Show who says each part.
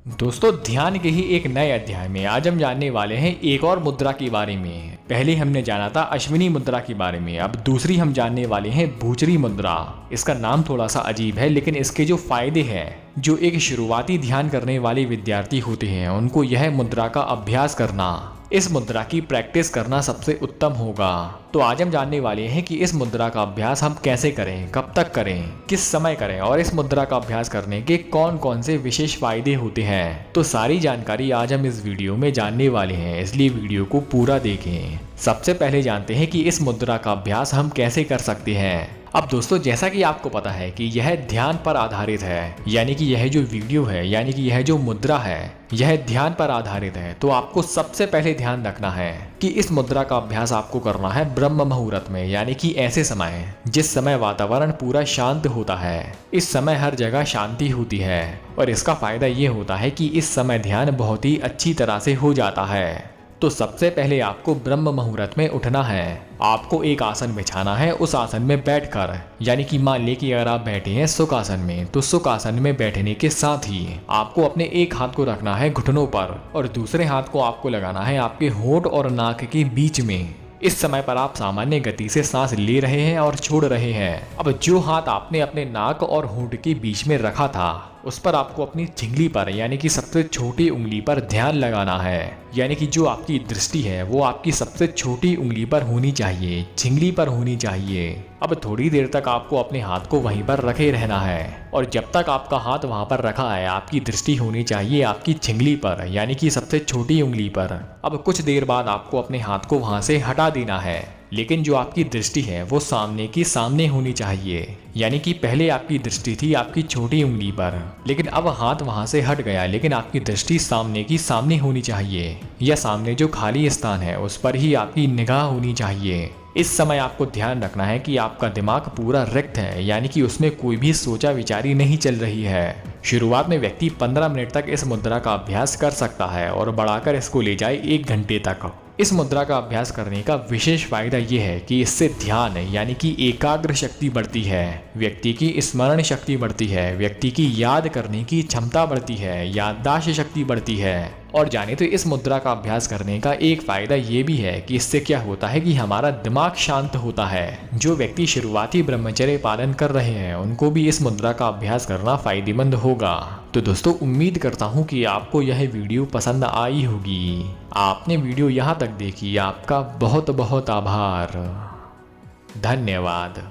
Speaker 1: दोस्तों, ध्यान के ही एक नए अध्याय में आज हम जानने वाले हैं एक और मुद्रा के बारे में। पहले हमने जाना था अश्विनी मुद्रा के बारे में, अब दूसरी हम जानने वाले हैं भूचरी मुद्रा। इसका नाम थोड़ा सा अजीब है, लेकिन इसके जो फायदे हैं, जो एक शुरुआती ध्यान करने वाले विद्यार्थी होते हैं उनको यह मुद्रा का अभ्यास करना, इस मुद्रा की प्रैक्टिस करना सबसे उत्तम होगा। तो आज हम जानने वाले हैं कि इस मुद्रा का अभ्यास हम कैसे करें, कब तक करें, किस समय करें और इस मुद्रा का अभ्यास करने के कौन कौन से विशेष फायदे होते हैं। तो सारी जानकारी आज हम इस वीडियो में जानने वाले हैं, इसलिए वीडियो को पूरा देखें। सबसे पहले जानते हैं कि इस मुद्रा का अभ्यास हम कैसे कर सकते हैं। अब दोस्तों, जैसा कि आपको पता है कि यह ध्यान पर आधारित है, यानी कि यह जो वीडियो है, यानी कि यह जो मुद्रा है, यह ध्यान पर आधारित है। तो आपको सबसे पहले ध्यान रखना है कि इस मुद्रा का अभ्यास आपको करना है ब्रह्म मुहूर्त में, यानी कि ऐसे समय जिस समय वातावरण पूरा शांत होता है। इस समय हर जगह शांति होती है और इसका फायदा ये होता है कि इस समय ध्यान बहुत ही अच्छी तरह से हो जाता है। तो सबसे पहले आपको ब्रह्म मुहूर्त में उठना है। आपको एक आसन बिछाना है, उस आसन में बैठकर, यानी कि मान ले कि अगर आप बैठे हैं सुख आसन में, तो सुख आसन में बैठने के साथ ही आपको अपने एक हाथ को रखना है घुटनों पर और दूसरे हाथ को आपको लगाना है आपके होंठ और नाक के बीच में। इस समय पर आप सामान्य गति से सांस ले रहे हैं और छोड़ रहे हैं। अब जो हाथ आपने अपने नाक और होंठ के बीच में रखा था, उस पर आपको अपनी चिंगली पर, यानी कि सबसे छोटी उंगली पर ध्यान लगाना है। यानी कि जो आपकी दृष्टि है वो आपकी सबसे छोटी उंगली पर होनी चाहिए, चिंगली पर होनी चाहिए। अब थोड़ी देर तक आपको अपने हाथ को वहीं पर रखे रहना है और जब तक आपका हाथ वहां पर रखा है, आपकी दृष्टि होनी चाहिए आपकी चिंगली पर, यानी कि सबसे छोटी उंगली पर। अब कुछ देर बाद आपको अपने हाथ को वहां से हटा देना है, लेकिन जो आपकी दृष्टि है वो सामने की सामने होनी चाहिए। यानी कि पहले आपकी दृष्टि थी आपकी छोटी उंगली पर, लेकिन अब हाथ वहां से हट गया, लेकिन आपकी दृष्टि सामने की सामने होनी चाहिए, या सामने जो खाली स्थान है उस पर ही आपकी निगाह होनी चाहिए। इस समय आपको ध्यान रखना है कि आपका दिमाग पूरा रिक्त है, यानी कि उसमें कोई भी सोचा विचारी नहीं चल रही है। शुरुआत में व्यक्ति 15 मिनट तक इस मुद्रा का अभ्यास कर सकता है और बढ़ाकर इसको ले जाए 1 घंटे तक। इस मुद्रा का अभ्यास करने का विशेष फायदा ये है कि इससे ध्यान, यानी कि एकाग्र शक्ति बढ़ती है, व्यक्ति की स्मरण शक्ति बढ़ती है, व्यक्ति की याद करने की क्षमता बढ़ती है, याददाश्त शक्ति बढ़ती है। और जाने तो इस मुद्रा का अभ्यास करने का एक फायदा ये भी है कि इससे क्या होता है कि हमारा दिमाग शांत होता है। जो व्यक्ति शुरुआती ब्रह्मचर्य पालन कर रहे हैं उनको भी इस मुद्रा का अभ्यास करना फायदेमंद होगा। तो दोस्तों, उम्मीद करता हूँ कि आपको यह वीडियो पसंद आई होगी। आपने वीडियो यहाँ तक देखी, आपका बहुत बहुत आभार, धन्यवाद।